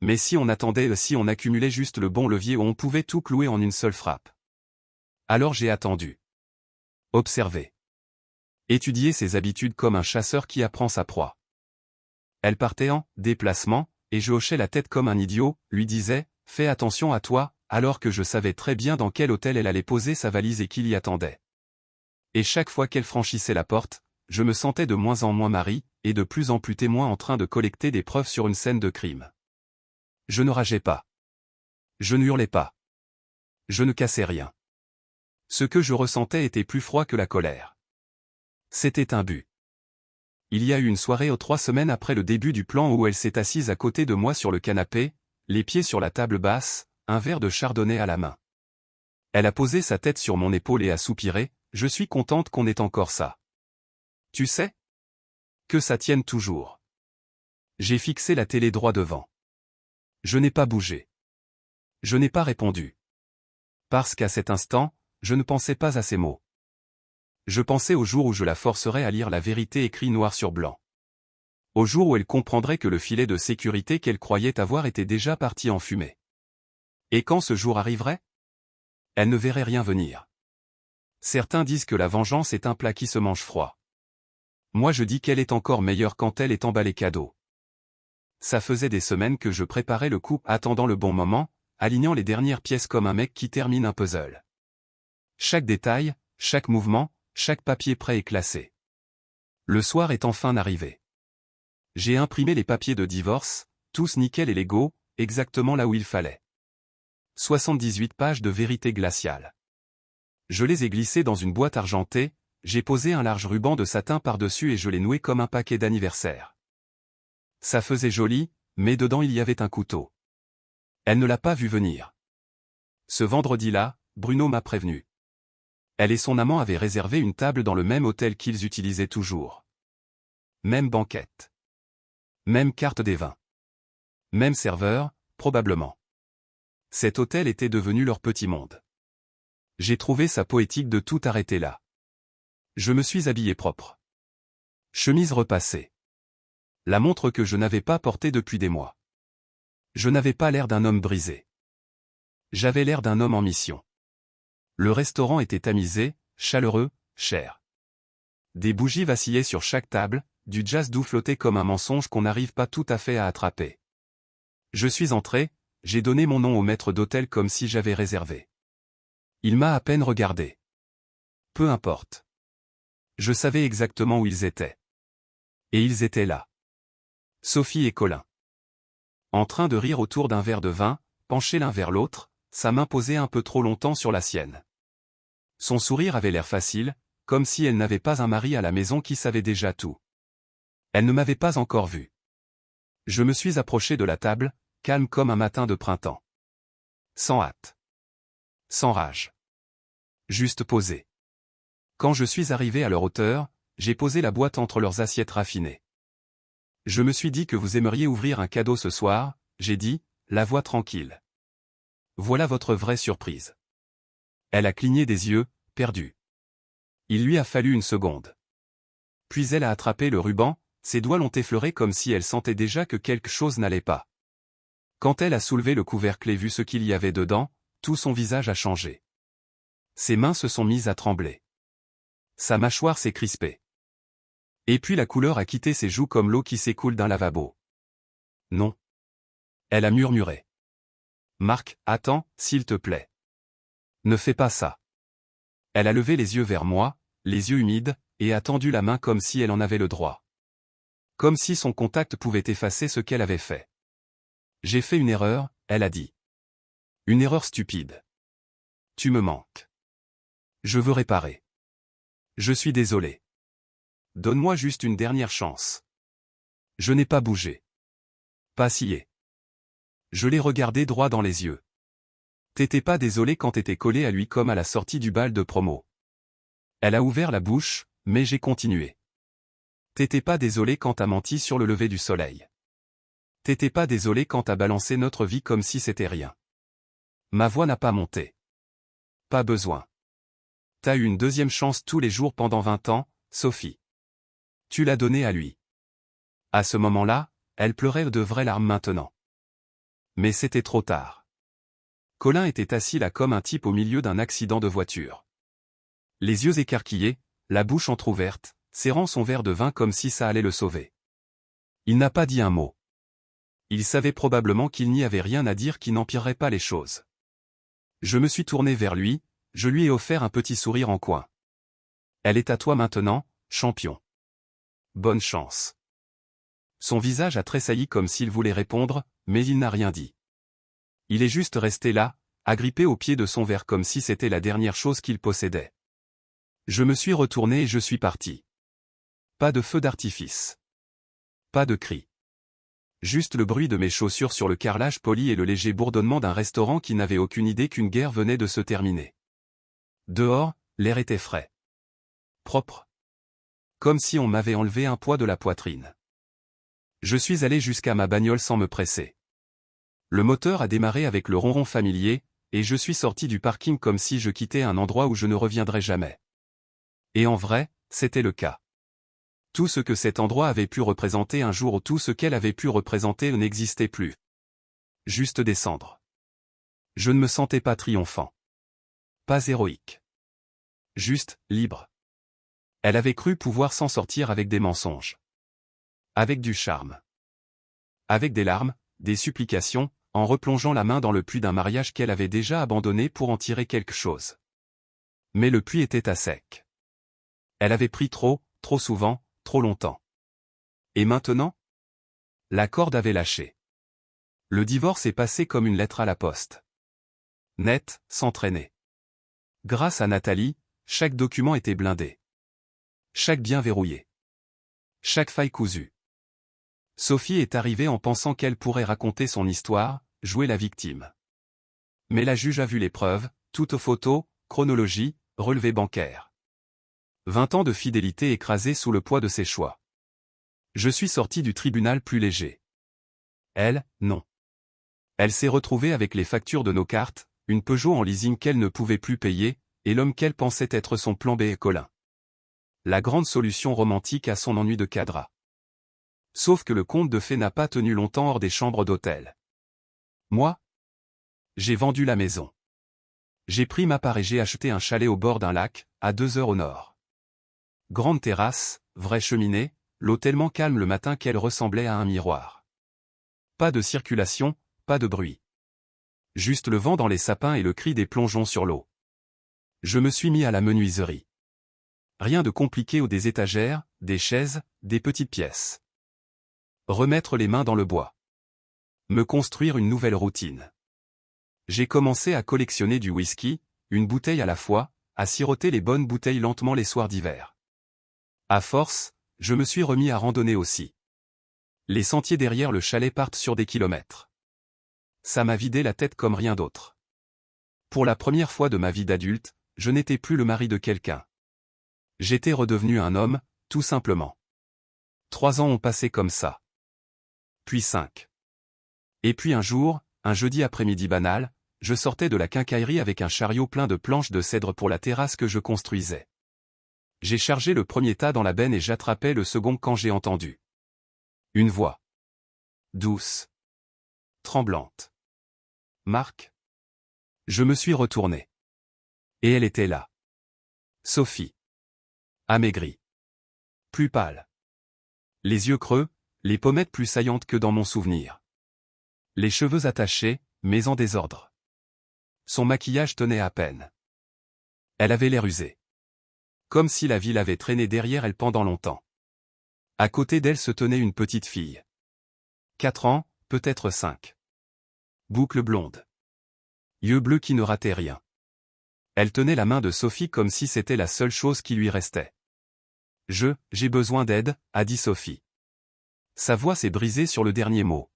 Mais si on attendait, si on accumulait juste le bon levier, on pouvait tout clouer en une seule frappe. Alors j'ai attendu. Observé. Étudier ses habitudes comme un chasseur qui apprend sa proie. Elle partait en déplacement, et je hochais la tête comme un idiot, lui disais « Fais attention à toi », alors que je savais très bien dans quel hôtel elle allait poser sa valise et qui l'y attendait. Et chaque fois qu'elle franchissait la porte, je me sentais de moins en moins mari, et de plus en plus témoin en train de collecter des preuves sur une scène de crime. Je ne rageais pas. Je ne hurlais pas. Je ne cassais rien. Ce que je ressentais était plus froid que la colère. C'était un but. Il y a eu une soirée 3 semaines après le début du plan où elle s'est assise à côté de moi sur le canapé, les pieds sur la table basse, un verre de chardonnay à la main. Elle a posé sa tête sur mon épaule et a soupiré, « Je suis contente qu'on ait encore ça. Tu sais ? Que ça tienne toujours. » J'ai fixé la télé droit devant. Je n'ai pas bougé. Je n'ai pas répondu. Parce qu'à cet instant, je ne pensais pas à ces mots. Je pensais au jour où je la forcerais à lire la vérité écrite noir sur blanc. Au jour où elle comprendrait que le filet de sécurité qu'elle croyait avoir était déjà parti en fumée. Et quand ce jour arriverait? Elle ne verrait rien venir. Certains disent que la vengeance est un plat qui se mange froid. Moi je dis qu'elle est encore meilleure quand elle est emballée cadeau. Ça faisait des semaines que je préparais le coup, attendant le bon moment, alignant les dernières pièces comme un mec qui termine un puzzle. Chaque détail, chaque mouvement, chaque papier prêt et classé. Le soir est enfin arrivé. J'ai imprimé les papiers de divorce, tous nickel et légaux, exactement là où il fallait. 78 pages de vérité glaciale. Je les ai glissés dans une boîte argentée, j'ai posé un large ruban de satin par-dessus et je l'ai noué comme un paquet d'anniversaire. Ça faisait joli, mais dedans il y avait un couteau. Elle ne l'a pas vu venir. Ce vendredi-là, Bruno m'a prévenu. Elle et son amant avaient réservé une table dans le même hôtel qu'ils utilisaient toujours. Même banquette. Même carte des vins. Même serveur, probablement. Cet hôtel était devenu leur petit monde. J'ai trouvé ça poétique de tout arrêter là. Je me suis habillé propre. Chemise repassée. La montre que je n'avais pas portée depuis des mois. Je n'avais pas l'air d'un homme brisé. J'avais l'air d'un homme en mission. Le restaurant était tamisé, chaleureux, cher. Des bougies vacillaient sur chaque table, du jazz doux flottait comme un mensonge qu'on n'arrive pas tout à fait à attraper. Je suis entré, j'ai donné mon nom au maître d'hôtel comme si j'avais réservé. Il m'a à peine regardé. Peu importe. Je savais exactement où ils étaient. Et ils étaient là. Sophie et Colin. En train de rire autour d'un verre de vin, penchés l'un vers l'autre, sa main posée un peu trop longtemps sur la sienne. Son sourire avait l'air facile, comme si elle n'avait pas un mari à la maison qui savait déjà tout. Elle ne m'avait pas encore vu. Je me suis approché de la table, calme comme un matin de printemps. Sans hâte. Sans rage. Juste posé. Quand je suis arrivé à leur hauteur, j'ai posé la boîte entre leurs assiettes raffinées. Je me suis dit que vous aimeriez ouvrir un cadeau ce soir, j'ai dit, la voix tranquille. Voilà votre vraie surprise. Elle a cligné des yeux, perdue. Il lui a fallu une seconde. Puis elle a attrapé le ruban, ses doigts l'ont effleuré comme si elle sentait déjà que quelque chose n'allait pas. Quand elle a soulevé le couvercle et vu ce qu'il y avait dedans, tout son visage a changé. Ses mains se sont mises à trembler. Sa mâchoire s'est crispée. Et puis la couleur a quitté ses joues comme l'eau qui s'écoule d'un lavabo. Non. Elle a murmuré. Marc, attends, s'il te plaît. Ne fais pas ça. Elle a levé les yeux vers moi, les yeux humides, et a tendu la main comme si elle en avait le droit. Comme si son contact pouvait effacer ce qu'elle avait fait. J'ai fait une erreur, elle a dit. Une erreur stupide. Tu me manques. Je veux réparer. Je suis désolé. Donne-moi juste une dernière chance. Je n'ai pas bougé. Pas scié. Je l'ai regardé droit dans les yeux. T'étais pas désolé quand t'étais collé à lui comme à la sortie du bal de promo. Elle a ouvert la bouche, mais j'ai continué. T'étais pas désolé quand t'as menti sur le lever du soleil. T'étais pas désolé quand t'as balancé notre vie comme si c'était rien. Ma voix n'a pas monté. Pas besoin. T'as eu une deuxième chance tous les jours pendant 20 ans, Sophie. Tu l'as donnée à lui. À ce moment-là, elle pleurait de vraies larmes maintenant. Mais c'était trop tard. Colin était assis là comme un type au milieu d'un accident de voiture. Les yeux écarquillés, la bouche entr'ouverte, serrant son verre de vin comme si ça allait le sauver. Il n'a pas dit un mot. Il savait probablement qu'il n'y avait rien à dire qui n'empirerait pas les choses. Je me suis tourné vers lui, je lui ai offert un petit sourire en coin. Elle est à toi maintenant, champion. Bonne chance. Son visage a tressailli comme s'il voulait répondre, mais il n'a rien dit. Il est juste resté là, agrippé au pied de son verre comme si c'était la dernière chose qu'il possédait. Je me suis retourné et je suis parti. Pas de feu d'artifice. Pas de cris. Juste le bruit de mes chaussures sur le carrelage poli et le léger bourdonnement d'un restaurant qui n'avait aucune idée qu'une guerre venait de se terminer. Dehors, l'air était frais. Propre. Comme si on m'avait enlevé un poids de la poitrine. Je suis allé jusqu'à ma bagnole sans me presser. Le moteur a démarré avec le ronron familier, et je suis sorti du parking comme si je quittais un endroit où je ne reviendrais jamais. Et en vrai, c'était le cas. Tout ce que cet endroit avait pu représenter un jour ou tout ce qu'elle avait pu représenter n'existait plus. Juste descendre. Je ne me sentais pas triomphant. Pas héroïque. Juste, libre. Elle avait cru pouvoir s'en sortir avec des mensonges. Avec du charme. Avec des larmes, des supplications, en replongeant la main dans le puits d'un mariage qu'elle avait déjà abandonné pour en tirer quelque chose. Mais le puits était à sec. Elle avait pris trop souvent, trop longtemps. Et maintenant? La corde avait lâché. Le divorce est passé comme une lettre à la poste. Net, sans traîner. Grâce à Nathalie, chaque document était blindé. Chaque bien verrouillé. Chaque faille cousue. Sophie est arrivée en pensant qu'elle pourrait raconter son histoire, jouer la victime. Mais la juge a vu les preuves, toutes photos, chronologie, relevé bancaire. 20 ans de fidélité écrasés sous le poids de ses choix. Je suis sorti du tribunal plus léger. Elle, non. Elle s'est retrouvée avec les factures de nos cartes, une Peugeot en leasing qu'elle ne pouvait plus payer, et l'homme qu'elle pensait être son plan B est Colin. La grande solution romantique à son ennui de cadre. Sauf que le conte de fées n'a pas tenu longtemps hors des chambres d'hôtel. Moi? J'ai vendu la maison. J'ai pris ma part et j'ai acheté un chalet au bord d'un lac, à 2 heures au nord. Grande terrasse, vraie cheminée, l'eau tellement calme le matin qu'elle ressemblait à un miroir. Pas de circulation, pas de bruit. Juste le vent dans les sapins et le cri des plongeons sur l'eau. Je me suis mis à la menuiserie. Rien de compliqué ou des étagères, des chaises, des petites pièces. Remettre les mains dans le bois. Me construire une nouvelle routine. J'ai commencé à collectionner du whisky, une bouteille à la fois, à siroter les bonnes bouteilles lentement les soirs d'hiver. À force, je me suis remis à randonner aussi. Les sentiers derrière le chalet partent sur des kilomètres. Ça m'a vidé la tête comme rien d'autre. Pour la première fois de ma vie d'adulte, je n'étais plus le mari de quelqu'un. J'étais redevenu un homme, tout simplement. 3 ans ont passé comme ça. Puis 5. Et puis un jour, un jeudi après-midi banal, je sortais de la quincaillerie avec un chariot plein de planches de cèdre pour la terrasse que je construisais. J'ai chargé le premier tas dans la benne et j'attrapais le second quand j'ai entendu une voix. Douce. Tremblante. Marc. Je me suis retourné. Et elle était là. Sophie. Amaigrie. Plus pâle. Les yeux creux, les pommettes plus saillantes que dans mon souvenir. Les cheveux attachés, mais en désordre. Son maquillage tenait à peine. Elle avait l'air usée. Comme si la vie l'avait traînée derrière elle pendant longtemps. À côté d'elle se tenait une petite fille. 4 ans, peut-être 5. Boucles blondes. Yeux bleus qui ne rataient rien. Elle tenait la main de Sophie comme si c'était la seule chose qui lui restait. J'ai besoin d'aide, a dit Sophie. Sa voix s'est brisée sur le dernier mot.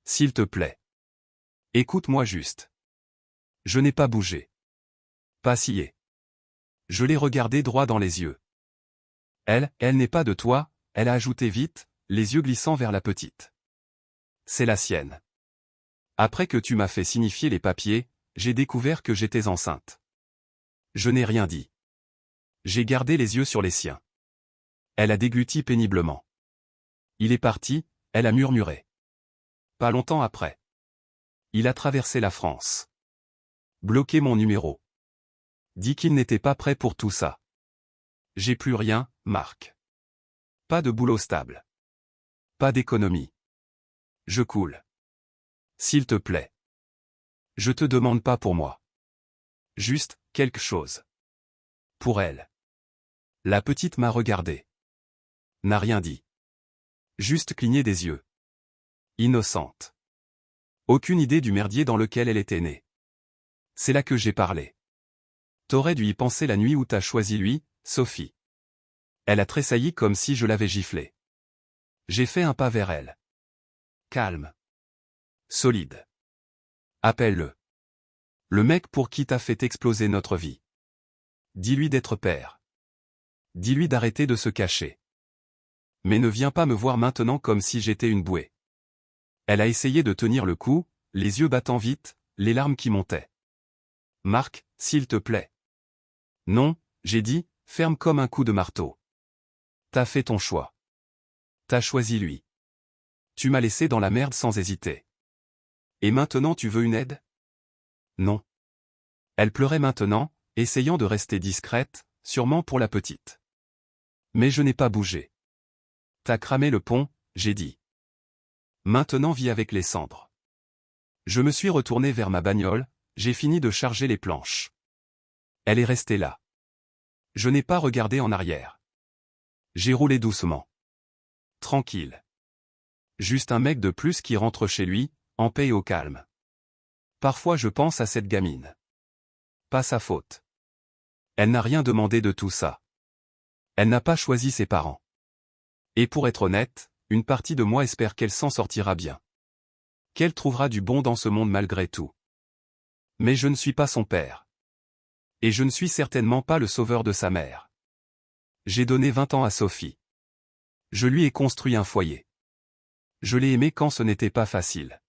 S'il te plaît. Écoute-moi juste. Je n'ai pas bougé. Pas scié. Je l'ai regardée droit dans les yeux. Elle n'est pas de toi, elle a ajouté vite, les yeux glissant vers la petite. C'est la sienne. Après que tu m'as fait signifier les papiers, j'ai découvert que j'étais enceinte. Je n'ai rien dit. J'ai gardé les yeux sur les siens. Elle a dégluti péniblement. Il est parti, elle a murmuré. Pas longtemps après. Il a traversé la France. Bloqué mon numéro. Dit qu'il n'était pas prêt pour tout ça. J'ai plus rien, Marc. Pas de boulot stable. Pas d'économie. Je coule. S'il te plaît. Je te demande pas pour moi. Juste, quelque chose. Pour elle. La petite m'a regardé. N'a rien dit. Juste cligné des yeux. Innocente. Aucune idée du merdier dans lequel elle était née. C'est là que j'ai parlé. T'aurais dû y penser la nuit où t'as choisi lui, Sophie. Elle a tressailli comme si je l'avais giflée. J'ai fait un pas vers elle. Calme. Solide. Appelle-le. Le mec pour qui t'as fait exploser notre vie. Dis-lui d'être père. Dis-lui d'arrêter de se cacher. Mais ne viens pas me voir maintenant comme si j'étais une bouée. Elle a essayé de tenir le coup, les yeux battant vite, les larmes qui montaient. Marc, s'il te plaît. Non, j'ai dit, ferme comme un coup de marteau. T'as fait ton choix. T'as choisi lui. Tu m'as laissé dans la merde sans hésiter. Et maintenant tu veux une aide? Non. Elle pleurait maintenant, essayant de rester discrète, sûrement pour la petite. Mais je n'ai pas bougé. T'as cramé le pont, j'ai dit. Maintenant vis avec les cendres. Je me suis retourné vers ma bagnole, j'ai fini de charger les planches. Elle est restée là. Je n'ai pas regardé en arrière. J'ai roulé doucement. Tranquille. Juste un mec de plus qui rentre chez lui, en paix et au calme. Parfois je pense à cette gamine. Pas sa faute. Elle n'a rien demandé de tout ça. Elle n'a pas choisi ses parents. Et pour être honnête, une partie de moi espère qu'elle s'en sortira bien. Qu'elle trouvera du bon dans ce monde malgré tout. Mais je ne suis pas son père. Et je ne suis certainement pas le sauveur de sa mère. J'ai donné 20 ans à Sophie. Je lui ai construit un foyer. Je l'ai aimée quand ce n'était pas facile.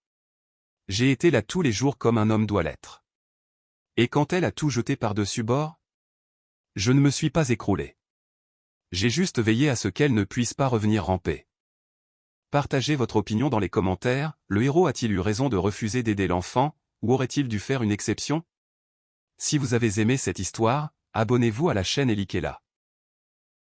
J'ai été là tous les jours comme un homme doit l'être. Et quand elle a tout jeté par-dessus bord? Je ne me suis pas écroulé. J'ai juste veillé à ce qu'elle ne puisse pas revenir ramper. Partagez votre opinion dans les commentaires, le héros a-t-il eu raison de refuser d'aider l'enfant, ou aurait-il dû faire une exception? Si vous avez aimé cette histoire, abonnez-vous à la chaîne et likez-la.